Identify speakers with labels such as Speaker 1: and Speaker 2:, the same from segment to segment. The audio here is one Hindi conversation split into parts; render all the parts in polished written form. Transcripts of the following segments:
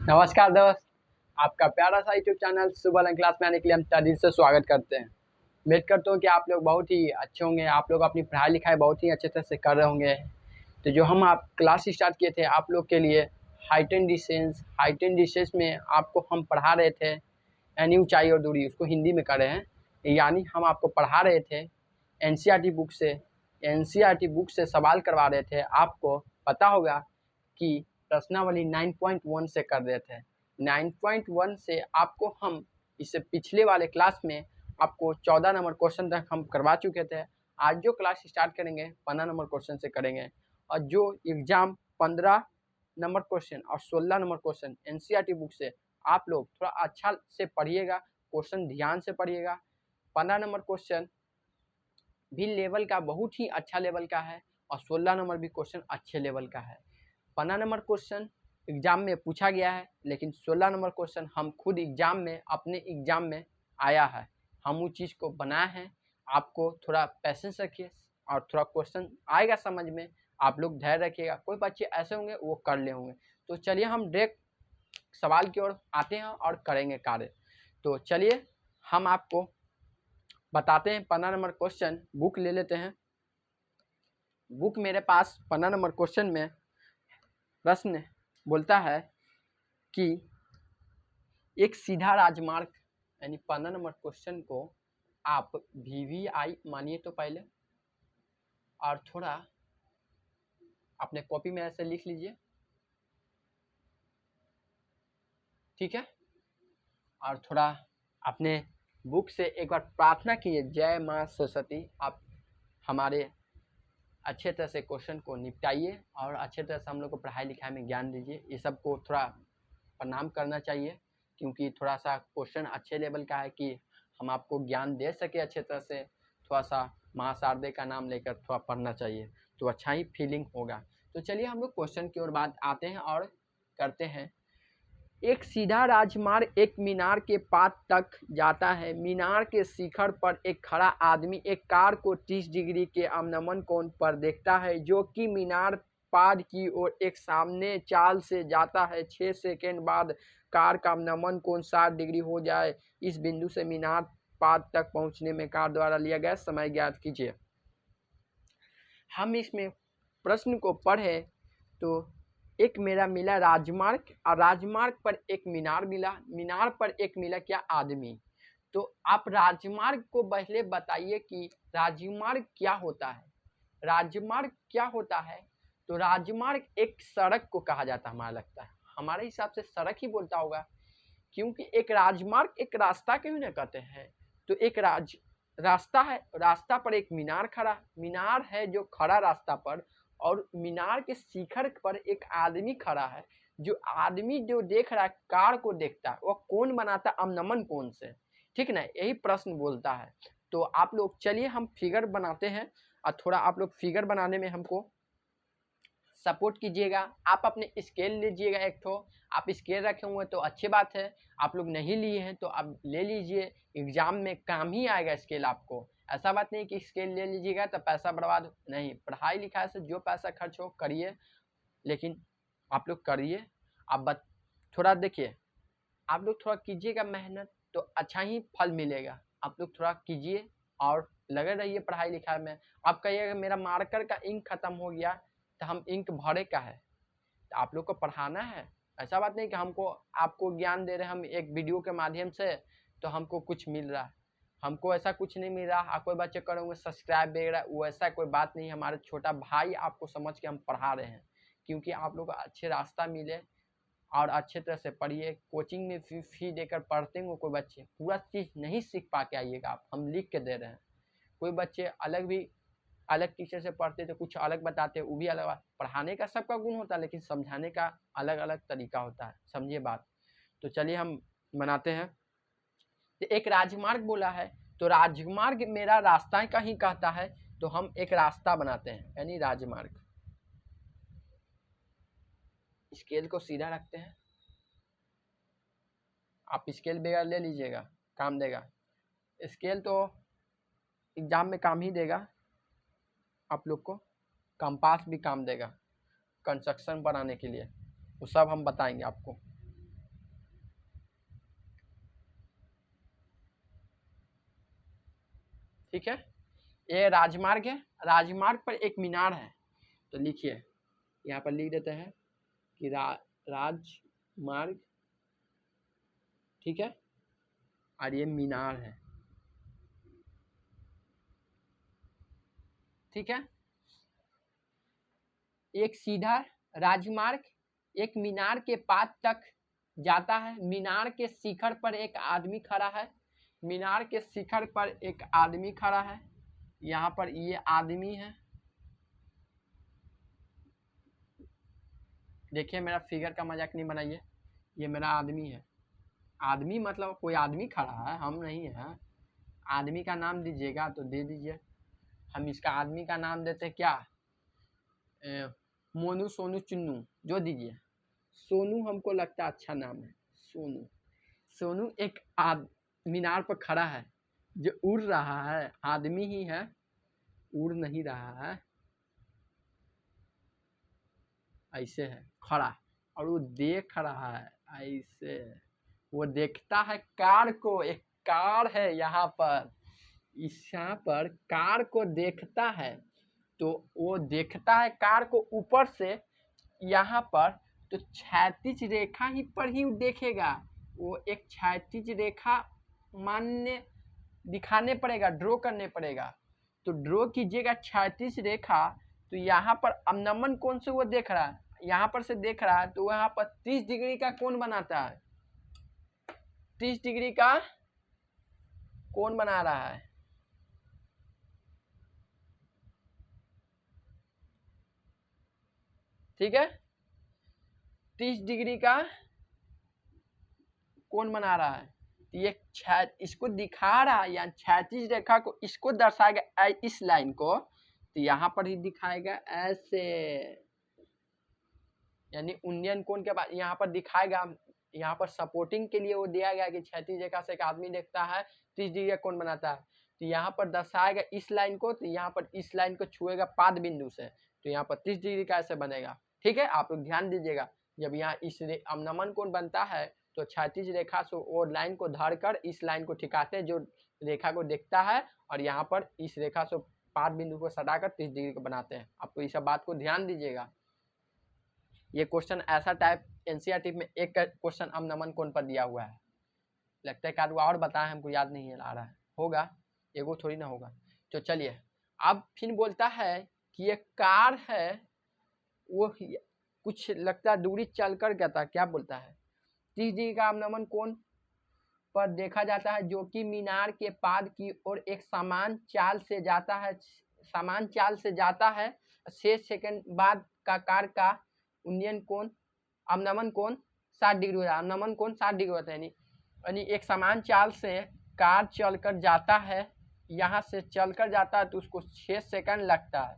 Speaker 1: नमस्कार दोस्त, आपका प्यारा सा यूट्यूब चैनल सुबह लर्न क्लास में आने के लिए हम तहे दिल से स्वागत करते हैं। उम्मीद करता हूँ कि आप लोग बहुत ही अच्छे होंगे, आप लोग अपनी पढ़ाई लिखाई बहुत ही अच्छे तरह से कर रहे होंगे। तो जो हम आप क्लास स्टार्ट किए थे आप लोग के लिए हाइट एंड डिस्टेंस में आपको हम पढ़ा रहे थे यानी ऊंचाई और दूरी, उसको हिंदी में कर रहे हैं। यानी हम आपको पढ़ा रहे थे एनसीईआरटी बुक से सवाल करवा रहे थे। आपको पता होगा कि प्रश्नावली 9.1 से कर रहे थे। 9.1 से आपको हम इससे पिछले वाले क्लास में आपको 14 नंबर क्वेश्चन तक हम करवा चुके थे। आज जो क्लास स्टार्ट करेंगे 15 नंबर क्वेश्चन से करेंगे, और जो एग्ज़ाम 15 नंबर क्वेश्चन और 16 नंबर क्वेश्चन एनसीईआरटी बुक से आप लोग थोड़ा अच्छा से पढ़िएगा, क्वेश्चन ध्यान से पढ़िएगा। 15 नंबर क्वेश्चन भी लेवल का बहुत ही अच्छा लेवल का है और 16 नंबर भी क्वेश्चन अच्छे लेवल का है। 15 नंबर क्वेश्चन एग्ज़ाम में पूछा गया है, लेकिन 16 नंबर क्वेश्चन हम खुद एग्ज़ाम में अपने एग्ज़ाम में आया है, हम उस चीज़ को बनाए हैं। आपको थोड़ा पैसेंस रखिए और थोड़ा क्वेश्चन आएगा समझ में, आप लोग धैर्य रखिएगा। कोई बच्चे ऐसे होंगे वो कर ले होंगे। तो चलिए हम डायरेक्ट सवाल की ओर आते हैं और करेंगे कार्य। तो चलिए हम आपको बताते हैं 15 नंबर क्वेश्चन। बुक ले लेते हैं। बुक मेरे पास 15 नंबर क्वेश्चन में प्रश्न बोलता है कि एक सीधा राजमार्ग, यानी 15 नंबर क्वेश्चन को आप VVI मानिए तो पहले, और थोड़ा अपने कॉपी में ऐसे लिख लीजिए, ठीक है। और थोड़ा अपने बुक से एक बार प्रार्थना कीजिए, जय माँ सरस्वती, आप हमारे अच्छे तरह से क्वेश्चन को निपटाइए और अच्छे तरह से हम लोग को पढ़ाई लिखाई में ज्ञान दीजिए। ये सब को थोड़ा प्रणाम करना चाहिए, क्योंकि थोड़ा सा क्वेश्चन अच्छे लेवल का है कि हम आपको ज्ञान दे सके अच्छे तरह से। थोड़ा सा माँ शारदे का नाम लेकर थोड़ा पढ़ना चाहिए तो अच्छा ही फीलिंग होगा। तो चलिए हम लोग क्वेश्चन की ओर बात आते हैं और करते हैं। एक सीधा राजमार्ग एक मीनार के पास तक जाता है। मीनार के शिखर पर एक खड़ा आदमी एक कार को 30 डिग्री के अवनमन कोण पर देखता है, जो कि मीनार पाद की ओर एक सामने चाल से जाता है। 6 सेकंड बाद कार का अवनमन कोण 60 डिग्री हो जाए। इस बिंदु से मीनार पाद तक पहुंचने में कार द्वारा लिया गया समय ज्ञात कीजिए। हम इसमें प्रश्न को पढ़े तो एक मेरा मिला राजमार्ग, और राजमार्ग पर एक मीनार मिला, मीनार पर एक मिला क्या आदमी। तो आप राजमार्ग को पहले बताइए कि राजमार्ग क्या होता है। राजमार्ग क्या होता है? तो राजमार्ग एक सड़क को कहा जाता है, हमारा लगता है, हमारे हिसाब से सड़क ही बोलता होगा, क्योंकि एक राजमार्ग एक रास्ता क्यों ना कहते हैं। तो एक रास्ता है, रास्ता पर एक मीनार खड़ा, मीनार है जो खड़ा रास्ता पर, और मीनार के शिखर पर एक आदमी खड़ा है। जो आदमी जो देख रहा है, कार को देखता है, वह कौन बनाता है? अवनमन कोण से, ठीक ना, यही प्रश्न बोलता है। तो आप लोग चलिए हम फिगर बनाते हैं, और थोड़ा आप लोग फिगर बनाने में हमको सपोर्ट कीजिएगा। आप अपने स्केल लीजिएगा एक ठो, आप स्केल रखे हुए तो अच्छी बात है, आप लोग नहीं लिए हैं तो आप ले लीजिए, एग्जाम में काम ही आएगा स्केल आपको। ऐसा बात नहीं कि स्केल ले लीजिएगा तो पैसा बर्बाद नहीं, पढ़ाई लिखाई से जो पैसा खर्च हो करिए, लेकिन आप लोग करिए। आप थोड़ा देखिए, आप लोग थोड़ा कीजिएगा मेहनत तो अच्छा ही फल मिलेगा। आप लोग थोड़ा कीजिए और लगे रहिए पढ़ाई लिखाई में। आप कहिएगा मेरा मार्कर का इंक खत्म हो गया, तो हम इंक भरे का है, तो आप लोग को पढ़ाना है। ऐसा बात नहीं कि हमको आपको ज्ञान दे रहे हैं हम एक वीडियो के माध्यम से तो हमको कुछ मिल रहा है, हमको ऐसा कुछ नहीं मिल रहा। कोई बच्चे करेंगे सब्सक्राइब वगैरह, वो ऐसा कोई बात नहीं। हमारे छोटा भाई आपको समझ के हम पढ़ा रहे हैं, क्योंकि आप लोग को अच्छे रास्ता मिले और अच्छे तरह से पढ़िए। कोचिंग में फी देकर पढ़ते हैं कोई बच्चे, पूरा चीज़ नहीं सीख पा के आइएगा आप, हम लिख के दे रहे हैं। कोई बच्चे अलग टीचर से पढ़ते तो कुछ अलग बताते, वो भी अलग बात। पढ़ाने का सबका गुण होता है, लेकिन समझाने का अलग अलग तरीका होता है, समझिए बात। तो चलिए हम बनाते हैं। तो एक राजमार्ग बोला है, तो राजमार्ग मेरा रास्ता का ही कहता है, तो हम एक रास्ता बनाते हैं यानी राजमार्ग। स्केल को सीधा रखते हैं, आप स्केल बगैर ले लीजिएगा, काम देगा। स्केल तो एग्जाम में काम ही देगा आप लोग को, कंपास भी काम देगा कंस्ट्रक्शन बनाने के लिए, वो सब हम बताएंगे आपको। ठीक है, ये राजमार्ग है, राजमार्ग पर एक मीनार है। तो लिखिए, यहाँ पर लिख देते हैं कि राजमार्ग, ठीक है, और ये मीनार है, ठीक है। एक सीधा राजमार्ग एक मीनार के पास तक जाता है। मीनार के शिखर पर एक आदमी खड़ा है, मीनार के शिखर पर एक आदमी खड़ा है। यहाँ पर ये आदमी है, देखिए मेरा फिगर का मजाक नहीं बनाइए, ये मेरा आदमी है। आदमी मतलब कोई आदमी खड़ा है, हम नहीं है। आदमी का नाम दीजिएगा तो दे दीजिए, हम इसका आदमी का नाम देते क्या, मोनू सोनू चुन्नू, जो दीजिए। सोनू हमको लगता अच्छा नाम है, सोनू। सोनू एक मीनार पर खड़ा है, जो उड़ रहा है, आदमी ही है, उड़ नहीं रहा है, ऐसे है खड़ा, और वो देख रहा है ऐसे, वो देखता है कार को, एक कार है यहाँ पर, यहाँ पर कार को देखता है। तो वो देखता है कार को ऊपर से, यहाँ पर तो क्षैतिज रेखा ही पर ही देखेगा, वो एक क्षैतिज रेखा मानने दिखाने पड़ेगा, ड्रॉ करने पड़ेगा। तो ड्रॉ कीजिएगा क्षैतिज रेखा। तो यहाँ पर अब नमन कोण से वो देख रहा है, यहाँ पर से देख रहा है, तो वहाँ पर 30 डिग्री का कोण बनाता है, 30 डिग्री का कोण बना रहा है, ठीक है, 30 डिग्री का कोण बना रहा है। ये इसको दिखा रहा है, या क्षैतिज रेखा को इसको दर्शाएगा, इस लाइन को, तो यहाँ पर ही दिखाएगा ऐसे, यानी उन्नयन कोण के बाद यहाँ पर दिखाएगा। यहाँ पर सपोर्टिंग के लिए वो दिया गया कि क्षैतिज रेखा से एक आदमी देखता है, 30 डिग्री का कोण बनाता है। तो यहाँ पर दर्शाएगा इस लाइन को, तो यहाँ पर इस लाइन को छुएगा पाद बिंदु से, तो यहाँ पर 30 डिग्री का ऐसे बनेगा, ठीक है। आप लोग ध्यान दीजिएगा, जब यहाँ इस अवनमन कोण बनता है तो क्षैतिज रेखा से वो लाइन को धरकर इस लाइन को ठिकाते हैं जो रेखा को देखता है, और यहाँ पर इस रेखा से पाद बिंदु को सटाकर 30 डिग्री को बनाते हैं। आपको इस बात को ध्यान दीजिएगा। ये क्वेश्चन ऐसा टाइप एनसीईआरटी में एक क्वेश्चन अवनमन कोण पर दिया हुआ है, लगता है कि और बताया, हमको याद नहीं आ रहा है, होगा एगो थोड़ी ना होगा। तो चलिए, अब फिर बोलता है कि ये कार है, वो कुछ लगता है दूरी चलकर क्या था, क्या बोलता है, 30 डिग्री का अवनमन कोण पर देखा जाता है, जो कि मीनार के पाद की ओर एक समान चाल से जाता है, समान चाल से जाता है। 6 सेकंड बाद का कार का उन्नयन कोण, अवनमन कोण 60 डिग्री होता है, अवनमन कोण 60 डिग्री होता है, यानी एक समान चाल से कार चलकर जाता है, यहाँ से चलकर जाता है तो उसको 6 सेकंड लगता है,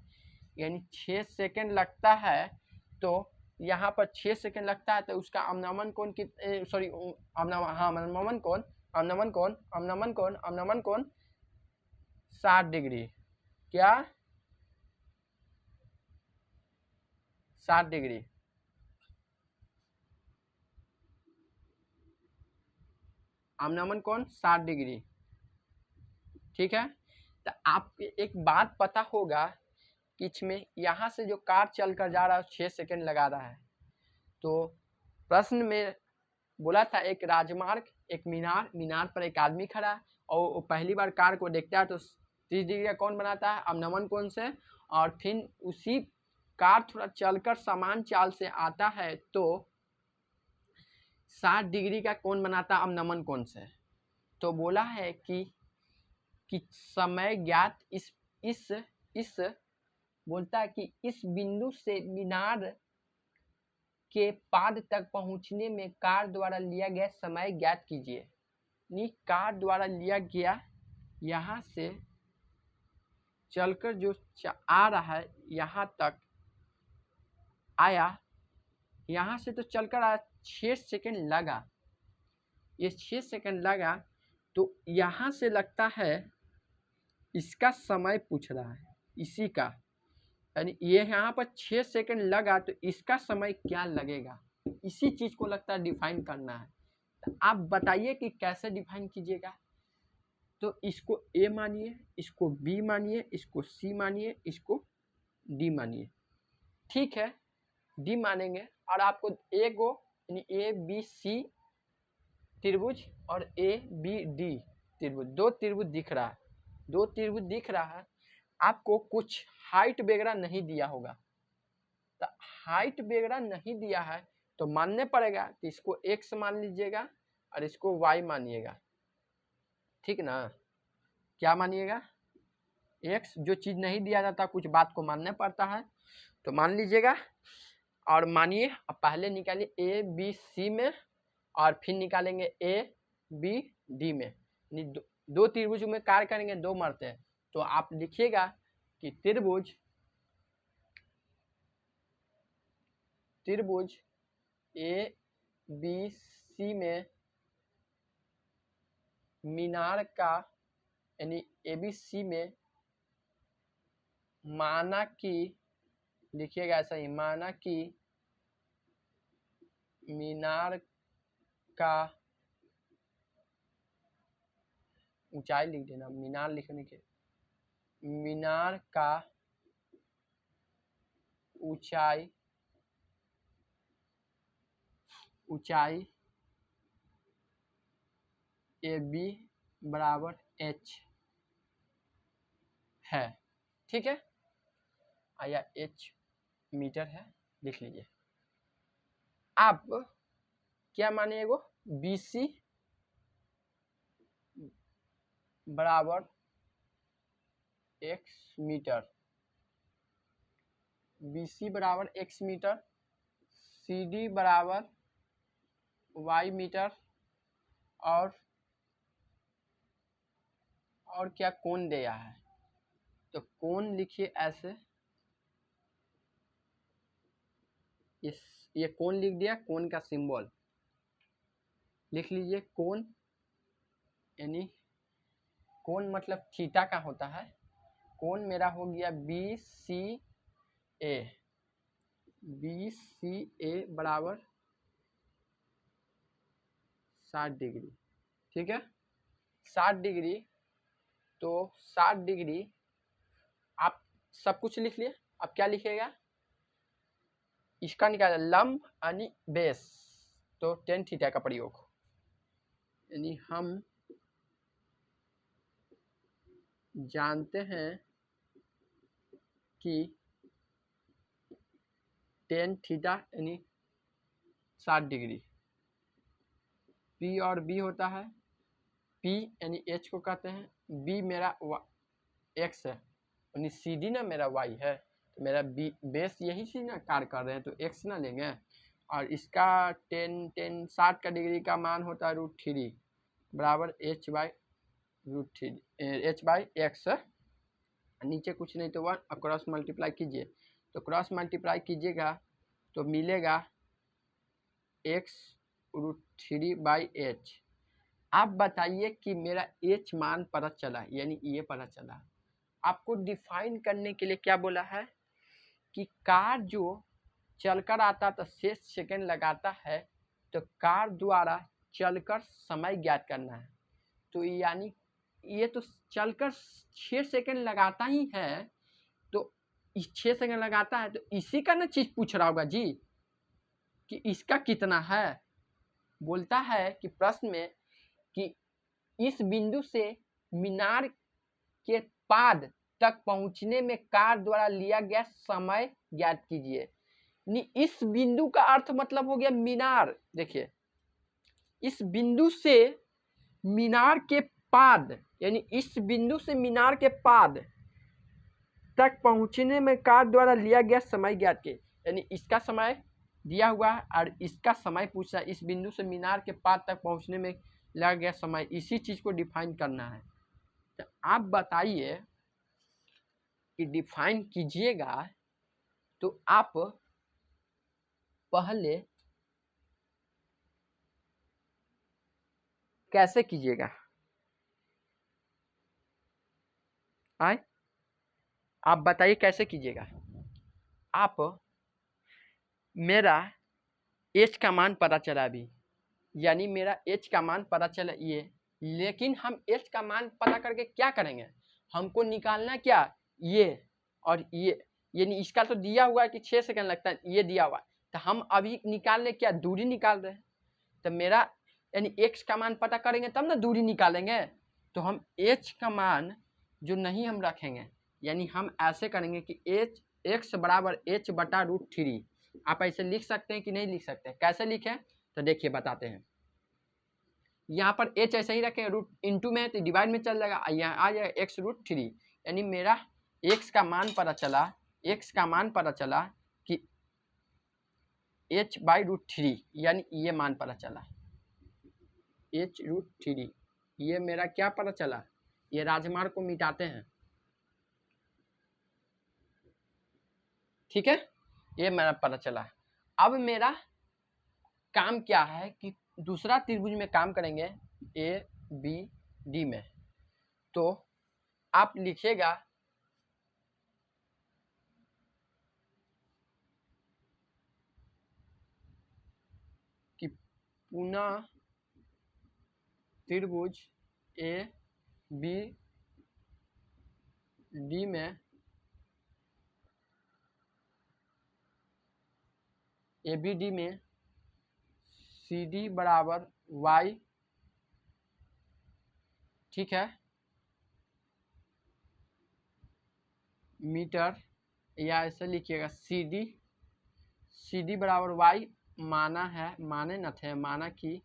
Speaker 1: यानी 6 सेकंड लगता है। तो यहाँ पर 6 सेकंड लगता है, तो उसका अवनमन कोण की सॉरी अवनमन कोण, अवनमन कोण, अवनमन कोण, अवनमन कोण 60 डिग्री, क्या 60 डिग्री, अवनमन कोण 60 डिग्री, ठीक है। तो आपको एक बात पता होगा कि इसमें यहाँ से जो कार चलकर जा रहा है 6 सेकंड लगा रहा है। तो प्रश्न में बोला था एक राजमार्ग, एक मीनार, मीनार पर एक आदमी खड़ा है, और वो पहली बार कार को देखता है तो 30 डिग्री का कोण बनाता है अवनमन कोण से, और फिर उसी कार थोड़ा चलकर समान चाल से आता है तो 60 डिग्री का कोण बनाता है अवनमन कोण से। तो बोला है कि समय ज्ञात इस बोलता है कि इस बिंदु से मीनार के पाद तक पहुंचने में कार द्वारा लिया गया समय ज्ञात कीजिए। नी कार द्वारा लिया गया, यहाँ से चलकर जो आ रहा है यहाँ तक आया, यहाँ से तो चलकर आया, 6 सेकंड लगा, ये 6 सेकंड लगा, तो यहाँ से लगता है इसका समय पूछ रहा है, इसी का, यानी ये यहाँ पर 6 सेकंड लगा, तो इसका समय क्या लगेगा, इसी चीज को लगता है डिफाइन करना है। तो आप बताइए कि कैसे डिफाइन कीजिएगा। तो इसको ए मानिए, इसको बी मानिए, इसको सी मानिए, इसको डी मानिए। ठीक है, डी मानेंगे और आपको ए को यानी ए बी सी त्रिभुज और ए बी डी त्रिभुज, दो त्रिभुज दिख रहा है, दो त्रिभुज दिख रहा है। आपको कुछ हाइट वगैरह नहीं दिया होगा, तो हाइट वगैरह नहीं दिया है तो मानने पड़ेगा कि इसको x मान लीजिएगा और इसको y मानिएगा, ठीक ना। क्या मानिएगा, x, जो चीज़ नहीं दिया जाता कुछ बात को मानना पड़ता है, तो मान लीजिएगा और मानिए। अब पहले निकालिए ए बी सी में और फिर निकालेंगे ए बी डी में, दो त्रिभुज में कार्य करेंगे, दो मरते हैं। तो आप लिखिएगा कि त्रिभुज ए बी सी में मीनार का यानी ए बी सी में माना कि, लिखिएगा ऐसा ही, माना कि मीनार का ऊंचाई लिख देना, मीनार लिखने के, मीनार का ऊंचाई ए बी बराबर h है, ठीक है, या h मीटर है, लिख लीजिए। आप क्या मानिए, वो बी सी बराबर x मीटर, बी सी बराबर x मीटर, सी डी बराबर y मीटर, और क्या कोण दिया है, तो कोण लिखिए ऐसे, ये कोण लिख दिया, कोण का सिंबल लिख लीजिए, कोण यानी कोण मतलब थीटा का होता है। कोण मेरा हो गया बी सी ए बराबर 60 डिग्री, ठीक है, 60 डिग्री। तो 60 डिग्री आप सब कुछ लिख लिए। अब क्या लिखिएगा, इसका निकाला लंब यानी बेस, तो टेन थीटा का प्रयोग, यानी हम जानते हैं कि टेन थीटा यानी 60 डिग्री, P और B होता है, P यानी H को कहते हैं, B मेरा X है, यानी CD ना मेरा Y है, तो मेरा बेस यही चीज ना कार्य कर रहे हैं, तो X ना लेंगे, और इसका 60 का डिग्री का मान होता है √3 बराबर h/x, नीचे कुछ नहीं तो 1, क्रॉस मल्टीप्लाई कीजिए, तो क्रॉस मल्टीप्लाई कीजिएगा तो मिलेगा x √3/h। आप बताइए कि मेरा h मान पता चला, यानी ये पता चला। आपको डिफाइन करने के लिए क्या बोला है कि कार जो चलकर आता तो 6 सेकंड लगाता है, तो कार द्वारा चलकर समय ज्ञात करना है। तो यानी ये तो चलकर 6 सेकंड लगाता ही है, तो 6 सेकंड लगाता है, तो इसी का ना चीज पूछ रहा होगा जी कि इसका कितना है। बोलता है कि प्रश्न में कि इस बिंदु से मीनार के पाद तक पहुंचने में कार द्वारा लिया गया समय ज्ञात कीजिए। इस बिंदु का अर्थ मतलब हो गया मीनार। देखिए, इस बिंदु से मीनार के पाद, यानी इस बिंदु से मीनार के पाद तक पहुंचने में कार द्वारा लिया गया समय ज्ञात कीजिए, यानी इसका समय दिया हुआ है और इसका समय पूछा, इस बिंदु से मीनार के पाद तक पहुंचने में लगा गया समय, इसी चीज को डिफाइन करना है। तो आप बताइए कि डिफाइन कीजिएगा, तो आप पहले कैसे कीजिएगा, आप बताइए कैसे कीजिएगा। आप मेरा h का मान पता चला अभी, यानी मेरा h का मान पता चला, ये लेकिन हम h का मान पता करके क्या करेंगे, हमको निकालना क्या, ये और ये, यानी इसका तो दिया हुआ है कि 6 सेकंड लगता है, ये दिया हुआ है, तो हम अभी निकाल ले क्या, दूरी निकाल रहे हैं। तो मेरा यानी x का मान पता करेंगे तब ना दूरी निकालेंगे। तो हम h का मान जो नहीं हम रखेंगे, यानी हम ऐसे करेंगे कि x बराबर h बटा √3। आप ऐसे लिख सकते हैं कि नहीं लिख सकते, कैसे लिखें तो देखिए बताते हैं। यहाँ पर h ऐसे ही रखें, रूट इंटू में तो डिवाइड में चल जाएगा, यहाँ आ जाएगा x√3, यानी मेरा x का मान पता चला कि h/√3, यानी ये मान पता चला h√3। ये मेरा क्या पता चला, ये राजमार्ग को मिटाते हैं, ठीक है, ये मेरा पता चला। अब मेरा काम क्या है कि दूसरा त्रिभुज में काम करेंगे ABD में। तो आप लिखिएगा कि पुनः त्रिभुज ABD में CD बराबर y, ठीक है, मीटर, या ऐसे लिखिएगा CD बराबर y माना है, माने न थे, माना कि,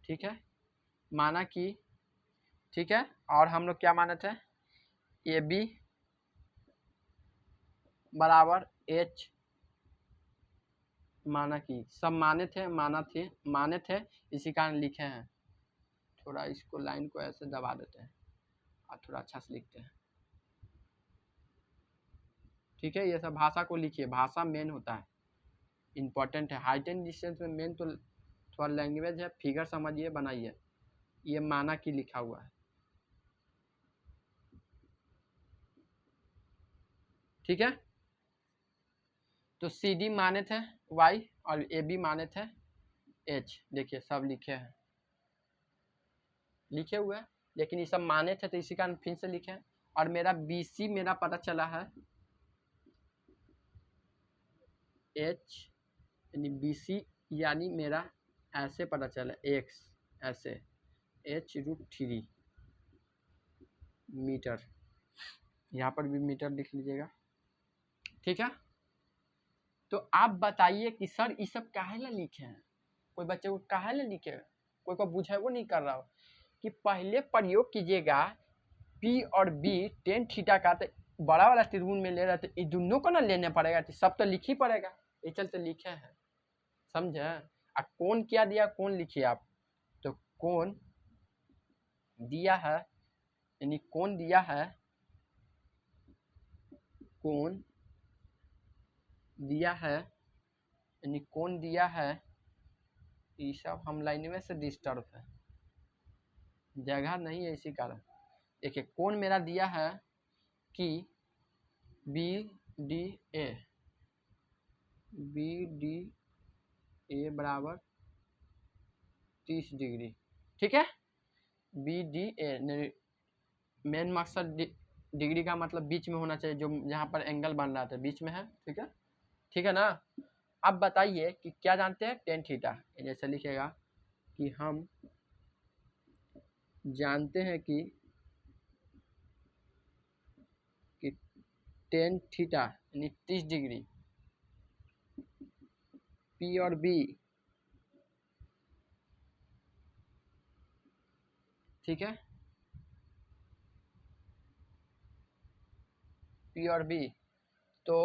Speaker 1: ठीक है, माना कि, ठीक है, और हम लोग क्या माने थे, AB बराबर h माना कि, सब माने थे, इसी कारण लिखे हैं। थोड़ा इसको लाइन को ऐसे दबा देते हैं और थोड़ा अच्छा से लिखते हैं, ठीक है। ये सब भाषा को लिखिए, भाषा मेन होता है, इम्पोर्टेंट है। हाइट एंड डिस्टेंस में मेन तो थोड़ा लैंग्वेज है, फिगर समझिए, बनाइए। ये माना कि लिखा हुआ है, ठीक है। तो CD माने थे y और AB माने थे h, देखिए सब लिखे हैं, लिखे हुए हैं, लेकिन ये सब माने थे तो इसी कारण फिर से लिखे। और मेरा BC मेरा पता चला है h, यानी BC यानी मेरा ऐसे पता चला x, ऐसे h√3 मीटर, यहाँ पर भी मीटर लिख लीजिएगा, ठीक है। तो आप बताइए कि सर ये सब काहे ला लिखे हैं, कोई बच्चे को काहे ला लिखे, कोई को बुझे वो नहीं कर रहा हो कि पहले प्रयोग कीजिएगा P और B tan थीटा का, तो बड़ा वाला त्रिभुज में ले रहे थे, ये दोनों को ना लेने पड़ेगा, तो सब तो लिख ही पड़ेगा, ये चलते लिखे हैं, समझे। और कौन क्या दिया, कौन लिखिए आप, तो कौन दिया है, यानी कौन दिया है, कौन दिया है, यानी कौन दिया है, ये सब हम लाइन में से डिस्टर्ब है, जगह नहीं है, इसी कारण। देखिए कौन मेरा दिया है कि BDA बराबर 30 डिग्री, ठीक है। BDA मेन मकसद डिग्री का मतलब बीच में होना चाहिए, जो जहाँ पर एंगल बन रहा था बीच में है, ठीक है, ठीक है ना। अब बताइए कि क्या जानते हैं tan थीटा, जैसे लिखेगा कि हम जानते हैं कि tan थीटा यानी 30 डिग्री, P और B, ठीक है, P और B, तो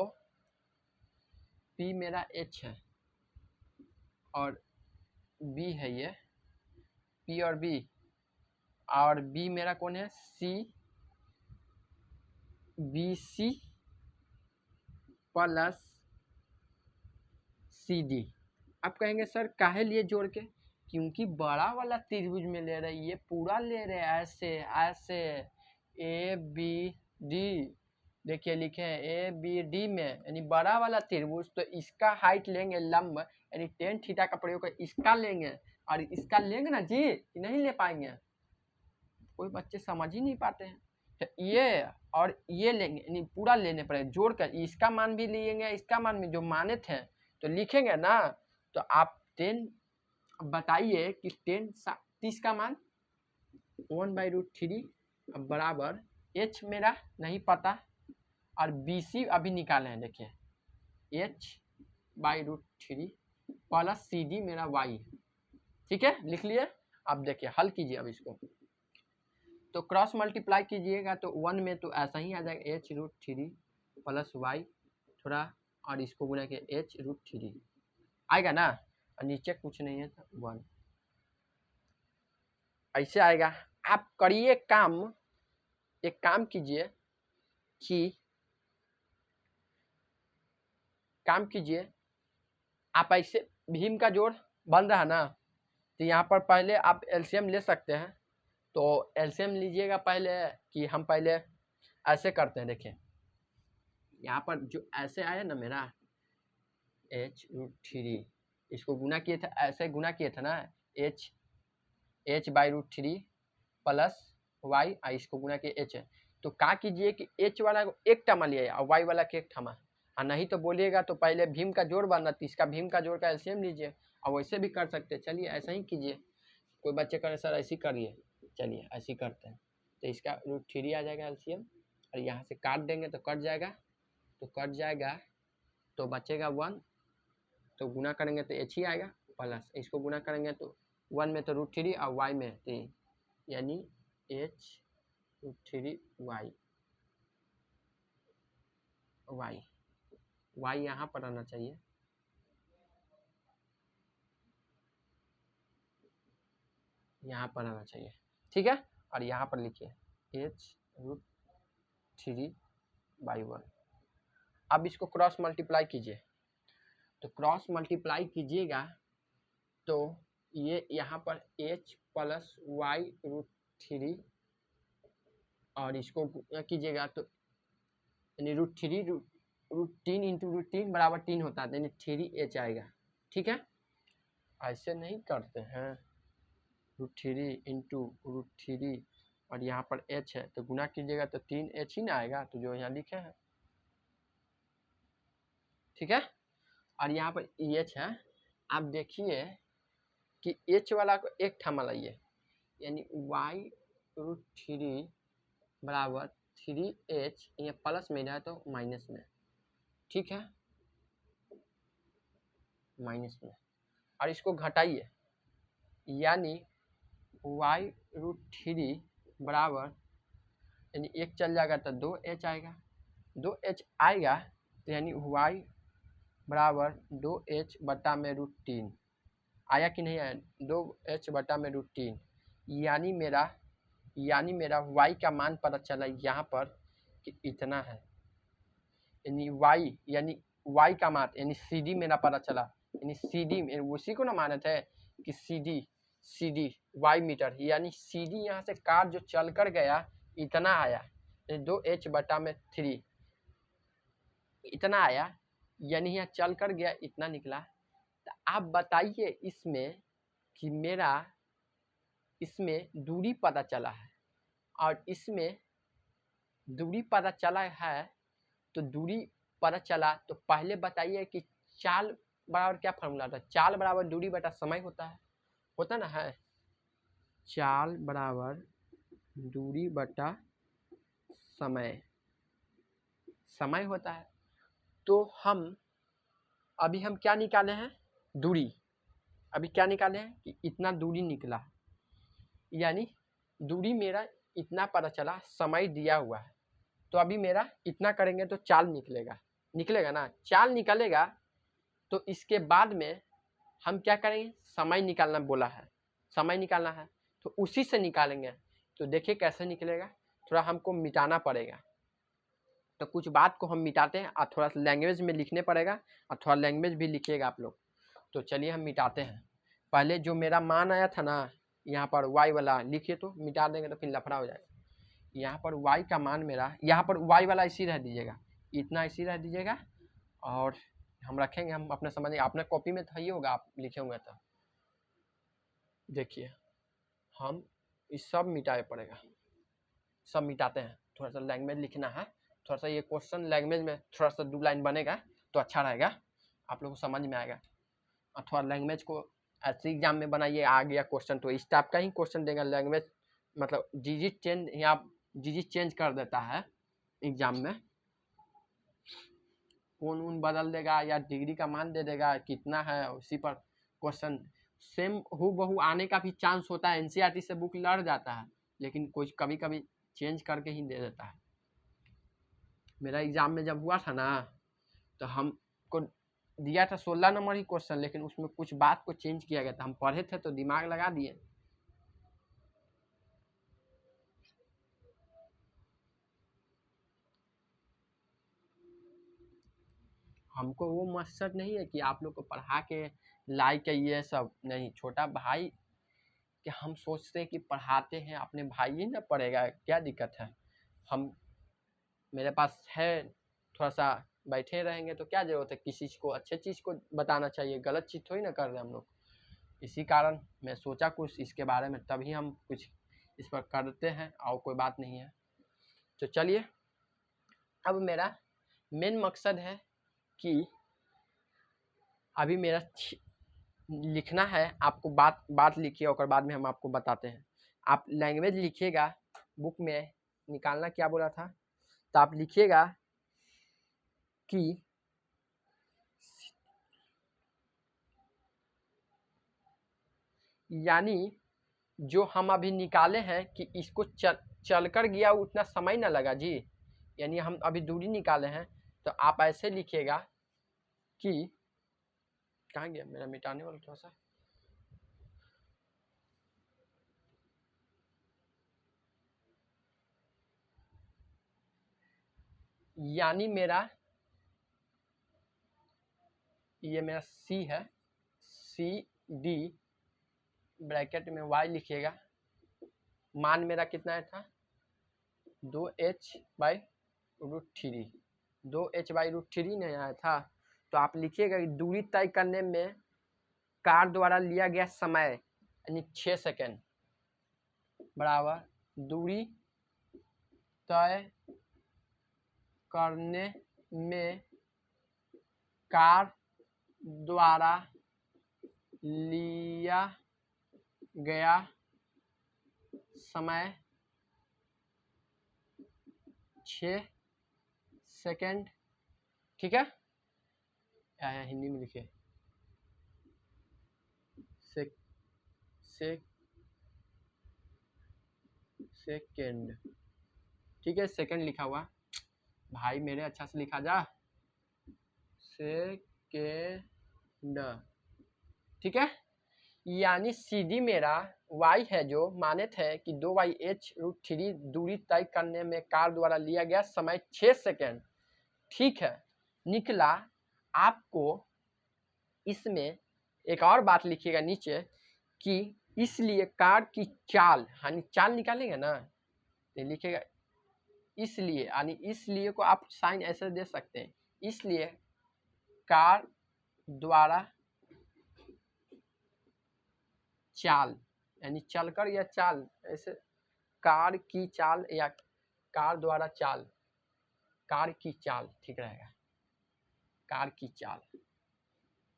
Speaker 1: P मेरा H है और B है, ये P और B, और B मेरा कौन है, BC प्लस CD। आप कहेंगे सर काहे लिए जोड़ के, क्योंकि बड़ा वाला त्रिभुज में ले रहे, ये पूरा ले रहे, ऐसे ऐसे ABD, देखिए लिखे हैं ए बी डी में यानी बड़ा वाला त्रिभुज, तो इसका हाइट लेंगे लंब यानी टेन थीटा का प्रयोग कर इसका लेंगे और इसका लेंगे ना जी, कि नहीं ले पाएंगे, कोई बच्चे समझ ही नहीं पाते हैं। तो ये और ये लेंगे यानी पूरा लेने पड़ेगा जोड़ कर, इसका मान भी लेंगे इसका मान भी जो माने थे तो लिखेंगे ना। तो आप 10 बताइए कि 30 का मान 1/√3 बराबर h मेरा नहीं पता और BC अभी निकाले हैं, देखिए h/√3 प्लस CD मेरा y, ठीक है लिख लिए। अब देखिए हल कीजिए अब इसको, तो क्रॉस मल्टीप्लाई कीजिएगा तो 1 में तो ऐसा ही आ जाएगा h√3 प्लस y थोड़ा और इसको गुना के h√3 आएगा ना, और नीचे कुछ नहीं है तो 1 ऐसे आएगा। आप करिए काम, एक काम कीजिए कि आप ऐसे भीम का जोड़ बन रहा है ना, तो यहाँ पर पहले आप एलसीएम ले सकते हैं। तो एलसीएम लीजिएगा पहले कि हम पहले ऐसे करते हैं, देखिए यहाँ पर जो ऐसे आया ना मेरा h√3 इसको गुना किए थे, ऐसे गुना किए थे ना h/√3 प्लस y इसको गुना किए h है। तो क्या कीजिए कि h वाला को एक टर्म लिए और y वाला के एक टर्म, और नहीं तो बोलिएगा तो पहले भीम का जोड़ बनना, तो इसका भीम का जोड़ का एलसीएम लीजिए और वैसे भी कर सकते हैं। चलिए ऐसा ही कीजिए, कोई बच्चे करें सर ऐसे करिए, चलिए ऐसे करते हैं। तो इसका √3 आ जाएगा एलसीएम और यहाँ से काट देंगे तो कट जाएगा, तो बचेगा 1, तो गुना करेंगे तो h ही आएगा प्लस इसको गुना करेंगे तो 1 में तो √3 और y में 3 यानी h√3y y यहाँ पर आना चाहिए, यहाँ पर आना चाहिए, ठीक है। और यहाँ पर लिखिए h√3/1। अब इसको क्रॉस मल्टीप्लाई कीजिए, तो क्रॉस मल्टीप्लाई कीजिएगा तो ये यहाँ पर h प्लस y√3 और इसको कीजिएगा तो यानी √3 इंटू √3 बराबर 3 होता है, यानी 3h आएगा, ठीक है। ऐसे नहीं करते हैं, √3 इंटू √3 और यहाँ पर h है तो गुना कीजिएगा तो 3h ही ना आएगा, तो जो यहाँ लिखे हैं, ठीक है। और यहाँ पर h है, आप देखिए कि h वाला को एक थमा लाइए यानी y√3 बराबर 3h, ये प्लस में है तो माइनस में, ठीक है माइनस में, और इसको घटाइए यानी y√3 बराबर यानी एक चल जाएगा तो 2h आएगा, 2h आएगा तो यानी y बराबर 2h बटा में √3 आया कि नहीं आया, 2h बटा में √3 यानी मेरा y का मान पता चला यहाँ पर कि इतना है, यानी y का मान यानी CD मेरा पता चला, यानी CD उसी को ना माने थे कि CD y मीटर, यानी CD यहाँ से कार जो चल कर गया इतना आया, 2h बटा में 3 इतना आया, यानी यहाँ चल कर गया इतना निकला। तो आप बताइए इसमें कि मेरा इसमें दूरी पता चला है और इसमें दूरी पता चला है, तो दूरी पता चला तो पहले बताइए कि चाल बराबर क्या फॉर्मूला था, चाल बराबर दूरी बटा समय होता ना है, चाल बराबर दूरी बटा समय होता है। तो अभी हम क्या निकाले हैं, दूरी, अभी क्या निकाले हैं कि इतना दूरी निकला, यानी दूरी मेरा इतना पता चला, समय दिया हुआ है, तो अभी मेरा इतना करेंगे तो चाल निकलेगा ना, चाल निकलेगा तो इसके बाद में हम क्या करेंगे, समय निकालना बोला है, समय निकालना है तो उसी से निकालेंगे। तो देखिए कैसे निकलेगा, थोड़ा हमको मिटाना पड़ेगा, तो कुछ बात को हम मिटाते हैं और थोड़ा लैंग्वेज में लिखने पड़ेगा और थोड़ा लैंग्वेज भी लिखिएगा आप लोग। तो चलिए हम मिटाते हैं, पहले जो मेरा मान आया था ना यहाँ पर y वाला लिखिए, तो मिटा देंगे तो फिर लफड़ा हो जाएगा। यहाँ पर y का मान मेरा, यहाँ पर y वाला इसी रह दीजिएगा, इतना इसी रह दीजिएगा, और हम रखेंगे, हम अपने समझ, अपने कॉपी में तो ही होगा, आप लिखे होंगे तो देखिए हम इस सब मिटाए पड़ेगा, सब मिटाते हैं। थोड़ा सा लैंग्वेज लिखना है, थोड़ा सा ये क्वेश्चन लैंग्वेज में थोड़ा सा 2 लाइन बनेगा तो अच्छा रहेगा, आप लोगों को समझ में आएगा। और थोड़ा लैंग्वेज को ऐसे एग्जाम में बनाइए, आ गया क्वेश्चन तो इस टाइप का ही क्वेश्चन देगा। लैंग्वेज मतलब जी चेंज, यहाँ जी चेंज कर देता है एग्जाम में, कौन उन बदल देगा या डिग्री का मान दे देगा कितना है, उसी पर क्वेश्चन सेम हूबहू आने का भी चांस होता है। एनसीईआरटी से बुक लड़ जाता है, लेकिन कुछ कभी कभी चेंज करके ही दे देता है। मेरा एग्जाम में जब हुआ था ना, तो हमको दिया था 16 नंबर ही क्वेश्चन, लेकिन उसमें कुछ बात को चेंज किया गया था। हम पढ़े थे तो दिमाग लगा दिए। हमको वो मकसद नहीं है कि आप लोग को पढ़ा के लाइक है ये सब नहीं, छोटा भाई कि हम सोचते हैं कि पढ़ाते हैं, अपने भाई ही ना पढ़ेगा, क्या दिक्कत है। हम मेरे पास है, थोड़ा सा बैठे रहेंगे तो क्या जरूरत है, किसी चीज़ को अच्छे चीज़ को बताना चाहिए, गलत चीज़ थोड़ी ना कर रहे हम लोग। इसी कारण मैं सोचा कुछ इसके बारे में, तभी हम कुछ इस पर करते हैं, और कोई बात नहीं है। तो चलिए, अब मेरा मेन मकसद है कि अभी मेरा लिखना है, आपको बात लिखिए और बाद में हम आपको बताते हैं। आप लैंग्वेज लिखिएगा, बुक में निकालना क्या बोला था, तो आप लिखिएगा कि यानी जो हम अभी निकाले हैं कि इसको चल कर गया उतना समय ना लगा जी, यानी हम अभी दूरी निकाले हैं, तो आप ऐसे लिखिएगा कि कहाँ गया मेरा मिटाने वाला, थोड़ा सा यानी मेरा ये मेरा सी है, सी डी ब्रैकेट में y लिखिएगा, मान मेरा कितना था 2h/√3, 2h/√3 नहीं आया था। तो आप लिखिएगा कि दूरी तय करने में कार द्वारा लिया गया समय यानी 6 सेकेंड बराबर दूरी तय करने में कार द्वारा लिया गया समय 6 सेकेंड। ठीक है, हिंदी में लिखिए सेकेंड। ठीक है, सेकेंड लिखा हुआ भाई मेरे, अच्छा से लिखा जा, सेकेंड। ठीक है, यानी सीधी मेरा y है जो माने थे कि 2/h√3 दूरी तय करने में कार द्वारा लिया गया समय 6 सेकेंड। ठीक है, निकला। आपको इसमें एक और बात लिखिएगा नीचे कि इसलिए कार की चाल, यानी चाल निकालेंगे ना, तो लिखिएगा इसलिए, यानी इसलिए को आप साइन ऐसे दे सकते हैं, इसलिए कार द्वारा चाल, यानी चलकर या चाल, ऐसे कार की चाल या कार द्वारा चाल, कार की चाल ठीक रहेगा, कार की चाल,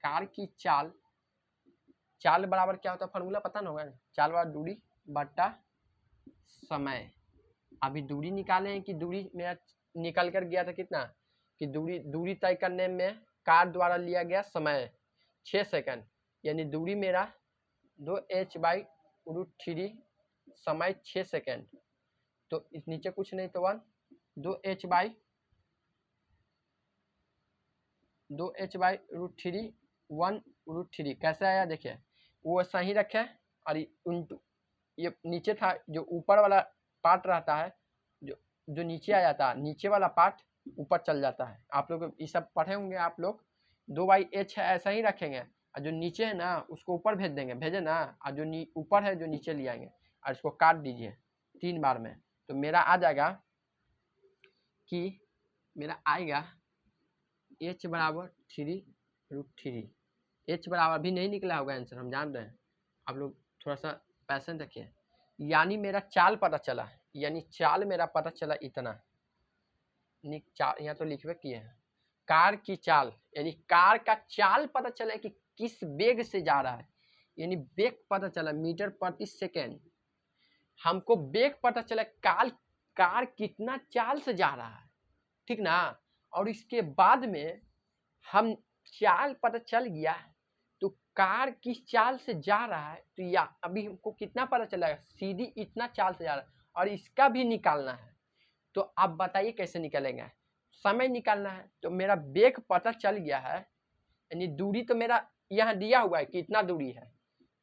Speaker 1: कार की चाल। चाल बराबर क्या होता है, फॉर्मूला पता ना होगा, चाल बराबर दूरी बटा समय। अभी दूरी निकाले हैं कि दूरी मेरा निकल कर गया था कितना, कि दूरी तय करने में कार द्वारा लिया गया समय 6 सेकंड, यानी दूरी मेरा 2h/√3 समय 6 सेकंड। तो इस नीचे कुछ नहीं तो 2h/√3 1√3 कैसे आया देखिए, वो सही रखे, और ये नीचे था जो ऊपर वाला पार्ट रहता है, जो नीचे आ जाता है, नीचे वाला पार्ट ऊपर चल जाता है। आप लोग ये सब पढ़े होंगे आप लोग, 2/h है ऐसा ही रखेंगे, और जो नीचे है ना उसको ऊपर भेज देंगे, भेजे ना, और जो ऊपर है जो नीचे ले आएंगे, और इसको काट दीजिए 3 बार में, तो मेरा आ जाएगा कि मेरा आएगा h बराबर 3√3। h बराबर भी नहीं निकला होगा आंसर, हम जान रहे हैं, आप लोग थोड़ा सा पैसेंस रखिए। यानी मेरा चाल पता चला, यानी चाल मेरा पता चला इतना, यहाँ तो लिखवे किए हैं कार की चाल, यानी कार का चाल पता चला कि किस वेग से जा रहा है, यानी वेग पता चला मीटर प्रति सेकेंड। हमको वेग पता चला कार कितना चाल से जा रहा है, ठीक ना। और इसके बाद में हम चाल पता चल गया तो कार किस चाल से जा रहा है, तो या अभी हमको कितना पता चला, सीधी इतना चाल से जा रहा है, और इसका भी निकालना है। तो आप बताइए कैसे निकलेंगे, समय निकालना है। तो मेरा वेग पता चल गया है, यानी दूरी तो मेरा यहाँ दिया हुआ है कि इतना दूरी है,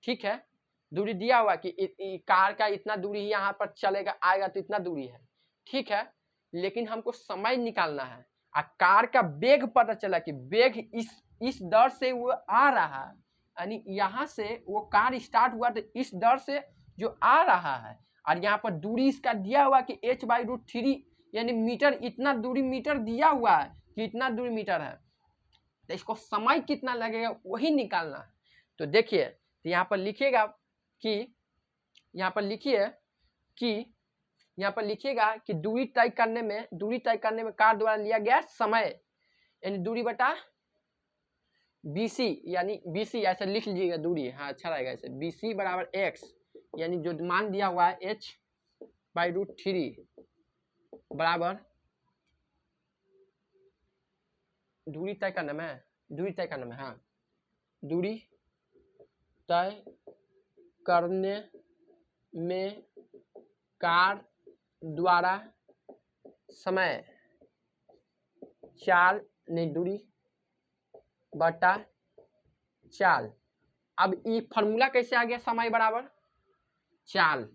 Speaker 1: ठीक है, दूरी दिया हुआ है कि कार का इतना दूरी यहाँ पर चलेगा आएगा तो इतना दूरी है, ठीक है। लेकिन हमको समय निकालना है, और कार का वेग पता चला कि वेग इस दर से वो आ रहा है, यानी यहाँ से वो कार स्टार्ट हुआ तो इस दर से जो आ रहा है, और यहाँ पर दूरी इसका दिया हुआ कि h/√3, यानी मीटर, इतना दूरी मीटर दिया हुआ है कि इतना दूरी मीटर है, तो इसको समय कितना लगेगा वही निकालना है। तो देखिए, तो यहाँ पर लिखिएगा कि यहाँ पर लिखिएगा कि दूरी तय करने में कार द्वारा लिया गया समय, यानी दूरी बटा BC, यानी BC ऐसे लिख लीजिएगा दूरी, हाँ अच्छा रहेगा ऐसे, BC बराबर x, यानी जो मान दिया हुआ है h/√3 बराबर दूरी तय करने में हाँ, दूरी तय करने में कार द्वारा समय, चाल नहीं दूरी बटा चाल। अब ये फॉर्मूला कैसे आ गया, समय बराबर चाल।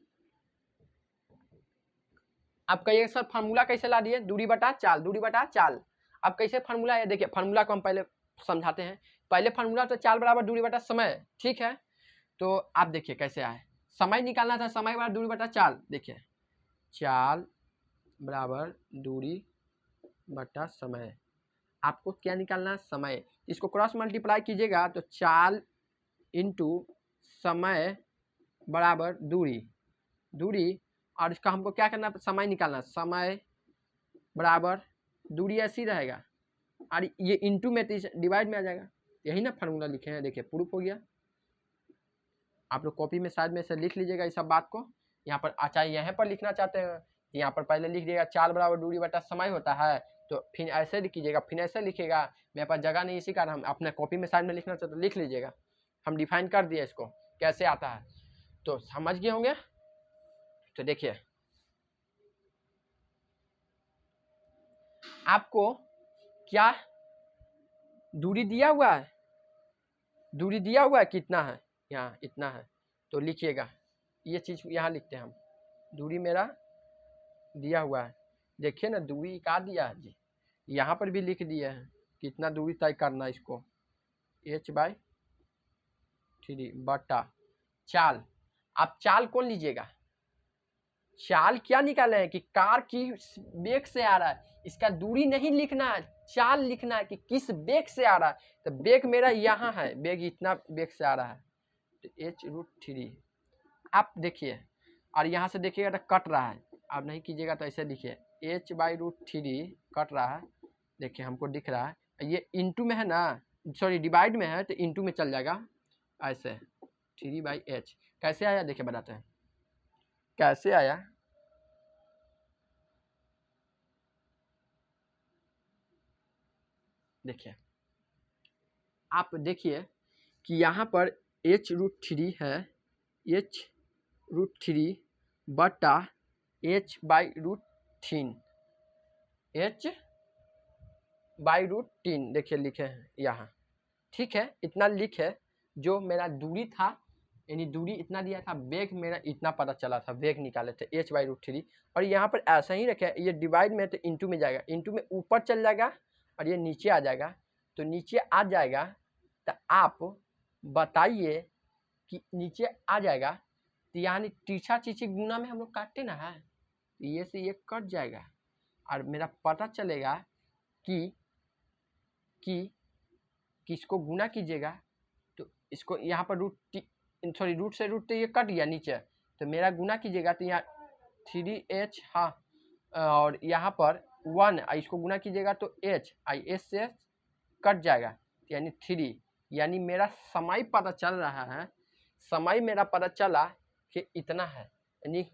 Speaker 1: अब कहिए सर फॉर्मूला कैसे ला दिए, दूरी बटा चाल। अब कैसे फॉर्मूला है, देखिए फॉर्मूला को हम पहले समझाते हैं। पहले फॉर्मूला तो चाल बराबर दूरी बटा समय, ठीक है। तो आप देखिए कैसे आए, समय निकालना था, समय बराबर दूरी बटा चाल। देखिए चाल बराबर दूरी बटा समय, आपको क्या निकालना है, समय। इसको क्रॉस मल्टीप्लाई कीजिएगा तो चाल इंटू समय बराबर दूरी, और इसका हमको क्या करना है, समय निकालना, समय बराबर दूरी ऐसी रहेगा, और ये इंटू में तो डिवाइड में आ जाएगा, यही ना फार्मूला लिखे हैं। देखिए प्रूफ हो गया, आप लोग कॉपी में शायद में से लिख लीजिएगा इस सब बात को। यहाँ पर चाहे यहाँ पर लिखना चाहते हैं, यहाँ पर पहले लिख दिएगा चाल बराबर दूरी बटा समय होता है, तो फिर ऐसे लिखिएगा, फिर ऐसे लिखिएगा। मेरे पास जगह नहीं, इसी कारण हम अपने कॉपी में साइड में लिखना चाहते तो लिख लीजिएगा। हम डिफाइन कर दिए इसको कैसे आता है, तो समझ गए होंगे। तो देखिए आपको क्या दूरी दिया हुआ है, कितना है, यहाँ इतना है, तो लिखिएगा ये चीज यहाँ लिखते हैं हम, दूरी मेरा दिया हुआ है। देखिए ना दूरी का दिया है जी, यहाँ पर भी लिख दिए हैं कितना दूरी तय करना, इसको h/3 बटा चाल। आप चाल कौन लीजिएगा, चाल क्या निकाले हैं कि कार की वेग से आ रहा है, इसका दूरी नहीं लिखना है, चाल लिखना है कि किस वेग से आ रहा है। तो वेग मेरा यहाँ है, वेग इतना वेग से आ रहा है, तो h√3 आप देखिए, और यहाँ से देखिएगा तो कट रहा है, आप नहीं कीजिएगा तो ऐसे लिखिए h/√3 कट रहा है, देखिए हमको दिख रहा है, ये इंटू में है ना, सॉरी डिवाइड में है तो इंटू में चल जाएगा ऐसे 3/h। कैसे आया देखिए बताते हैं कैसे आया। देखिए आप देखिए कि यहाँ पर h√3 है, h√3 बटा h/√3, h/√3 देखिए लिखे हैं यहाँ, ठीक है। इतना लिखे जो मेरा दूरी था, यानी दूरी इतना दिया था, वेग मेरा इतना पता चला था, वेग निकाले थे h/√3। और यहाँ पर ऐसा ही रखे, ये डिवाइड में तो इंटू में जाएगा, इंटू में ऊपर चल जाएगा और ये नीचे आ जाएगा, तो नीचे आ जाएगा। तो आप बताइए कि नीचे आ जाएगा, तो यानी तीसरा चीज़ गुना में हम लोग काटते ना है, तो ये से ये कट जाएगा और मेरा पता चलेगा कि किसको गुना कीजिएगा तो इसको यहाँ पर रूट से रूट तो ये कट गया नीचे, तो मेरा गुना कीजिएगा तो यहाँ 3h, हाँ, और यहाँ पर 1 इसको गुना कीजिएगा तो h एस से कट जाएगा यानी 3, यानी मेरा समय पता चल रहा है, समय मेरा पता चला कि इतना है, यानी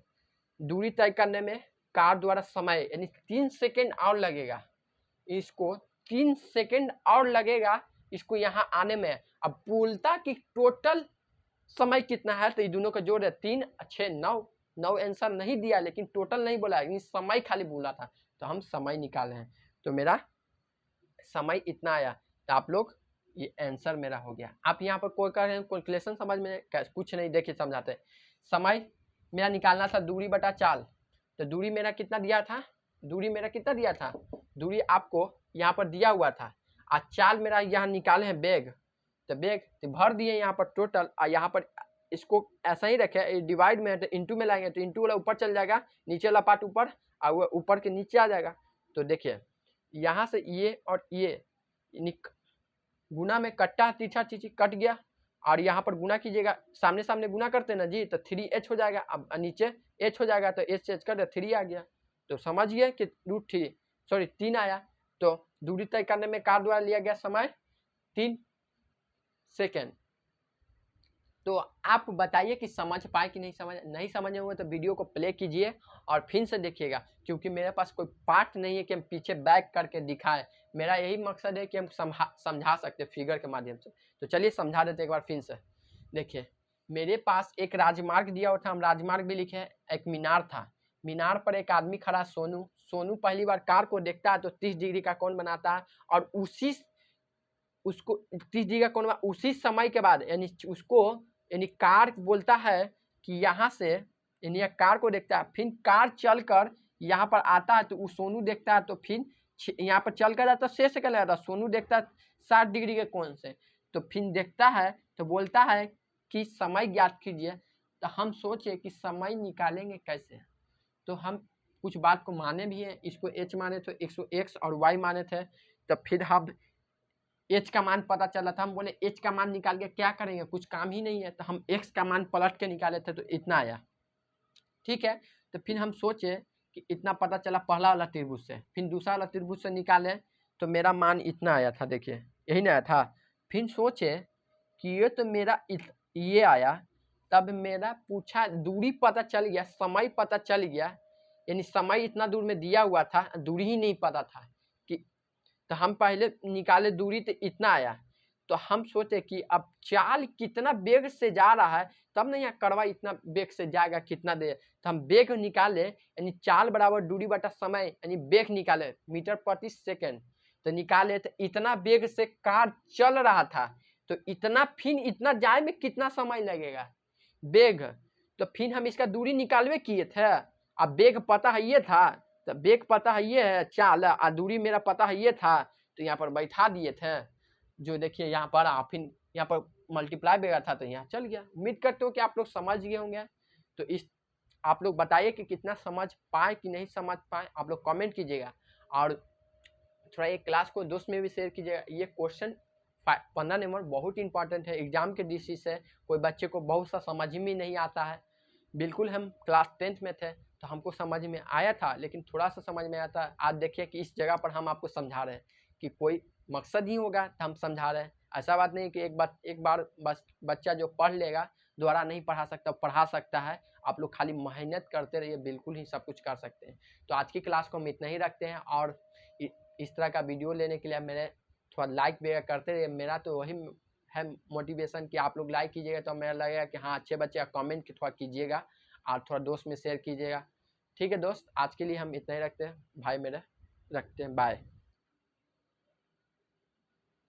Speaker 1: दूरी तय करने में कार द्वारा समय यानी 3 सेकेंड और लगेगा, इसको 3 सेकेंड और लगेगा इसको यहाँ आने में। अब बोलता कि टोटल समय कितना है तो ये दोनों का जोड़ है 3 6 9 आंसर नहीं दिया, लेकिन टोटल नहीं बोला, समय खाली बोला था, तो हम समय निकाले हैं, तो मेरा समय इतना आया। तो आप लोग ये आंसर मेरा हो गया। आप यहाँ पर कोई कह रहे हैं कैलकुलेशन समझ में, कुछ नहीं, देखिए समझाते। समय मेरा निकालना था दूरी बटा चाल, तो दूरी मेरा कितना दिया था, दूरी आपको यहाँ पर दिया हुआ था, और चाल मेरा यहाँ निकाले हैं बेग, तो बेग तो भर दिए यहाँ पर टोटल, और यहाँ पर इसको ऐसा ही रखे, डिवाइड में है तो इंटू में लाएंगे तो इंटू वाला ऊपर चल जाएगा, नीचे वाला पार्ट ऊपर और वो ऊपर के नीचे आ जाएगा। तो देखिए यहाँ से ये और ये गुना में कट्टा तीछा चीज कट गया, और यहाँ पर गुना कीजिएगा, सामने सामने गुना करते ना जी, तो 3h हो जाएगा, अब नीचे h हो जाएगा, तो h से h कर 3 आ गया, तो समझिए कि √3 आया। तो दूरी तय करने में कार द्वारा लिया गया समय 3 सेकेंड। तो आप बताइए कि समझ पाए कि नहीं समझे हुए तो वीडियो को प्ले कीजिए और फिर से देखिएगा, क्योंकि मेरे पास कोई पार्ट नहीं है कि हम पीछे बैक करके दिखाएं, मेरा यही मकसद है कि हम समझा सकते फिगर के माध्यम से। तो चलिए समझा देते एक बार फिर से। देखिए मेरे पास एक राजमार्ग दिया हुआ था, हम राजमार्ग भी लिखे, एक मीनार था, मीनार पर एक आदमी खड़ा, सोनू पहली बार कार को देखता है तो 30 डिग्री का कोण बनाता है, और उसको 30 डिग्री का कोण उसी समय के बाद यानी कार बोलता है कि यहाँ से, यानी कार को देखता है, फिर कार चलकर यहाँ पर आता है तो वो सोनू देखता है, तो फिर यहाँ पर चल कर जाता है, 6 सेकंड लगाता है, सोनू देखता है 60 डिग्री के कोण से, तो फिर देखता है तो बोलता है कि समय ज्ञात कीजिए। तो हम सोचे कि समय निकालेंगे कैसे, तो हम कुछ बात को माने भी हैं, इसको h माने थे, इसको x और y माने थे, तो फिर हम h का मान पता चला था, हम बोले h का मान निकाल के क्या करेंगे, कुछ काम ही नहीं है, तो हम x का मान पलट के निकाले थे तो इतना आया, ठीक है। तो फिर हम सोचे कि इतना पता चला पहला वाला त्रिभुज से, फिर दूसरा वाला त्रिभुज से निकाले तो मेरा मान इतना आया था, देखिए यही ना आया था। फिर सोचे कि ये तो मेरा ये आया, तब मेरा पूछा, दूरी पता चल गया, समय पता चल गया, यानी समय इतना दूर में दिया हुआ था, दूरी ही नहीं पता था कि, तो हम पहले निकाले दूरी तो इतना आया, तो हम सोचे कि अब चाल कितना वेग से जा रहा है, तब ना यहाँ करवा इतना वेग से जाएगा कितना देर, तो हम वेग निकाले, यानी चाल बराबर दूरी बटा समय, यानी वेग निकाले मीटर प्रति सेकेंड, तो निकाले तो इतना वेग से कार चल रहा था, तो इतना फिर इतना जाए में कितना समय लगेगा वेग, तो फिर हम इसका दूरी निकालवे किए थे, अब वेग पता है ये था, तो वेग पता है ये है चाल, और दूरी मेरा पता है ये था, तो यहाँ पर बैठा दिए थे, जो देखिए यहाँ पर फिर यहाँ पर मल्टीप्लाई बेगा था तो यहाँ चल गया। उम्मीद करते हो कि आप लोग समझ गए होंगे। तो आप लोग बताइए कि कितना समझ पाए कि नहीं समझ पाए, आप लोग कमेंट कीजिएगा, और थोड़ा ये क्लास को दोस्त में भी शेयर कीजिएगा। ये क्वेश्चन 15 नंबर बहुत इंपॉर्टेंट है, एग्जाम के दृष्टि से कोई बच्चे को बहुत सा समझ में नहीं आता है। बिल्कुल हम क्लास 10th में थे तो हमको समझ में आया था, लेकिन थोड़ा सा समझ में आता है। आज देखिए कि इस जगह पर हम आपको समझा रहे हैं कि कोई मकसद ही होगा तो हम समझा रहे हैं, ऐसा बात नहीं कि एक बार बस बच्चा जो पढ़ लेगा दोबारा नहीं पढ़ा सकता, पढ़ा सकता है। आप लोग खाली मेहनत करते रहिए, बिल्कुल ही सब कुछ कर सकते हैं। तो आज की क्लास को हम इतना ही रखते हैं, और इस तरह का वीडियो लेने के लिए मेरे थोड़ा लाइक वगैरह करते रहिए। मेरा तो वही है मोटिवेशन कि आप लोग लाइक कीजिएगा तो मेरा लगेगा कि हाँ अच्छे बच्चे, कमेंट थोड़ा कीजिएगा और थोड़ा दोस्त में शेयर कीजिएगा। ठीक है दोस्त, आज के लिए हम इतना ही रखते हैं, भाई मेरे रखते हैं, बाय।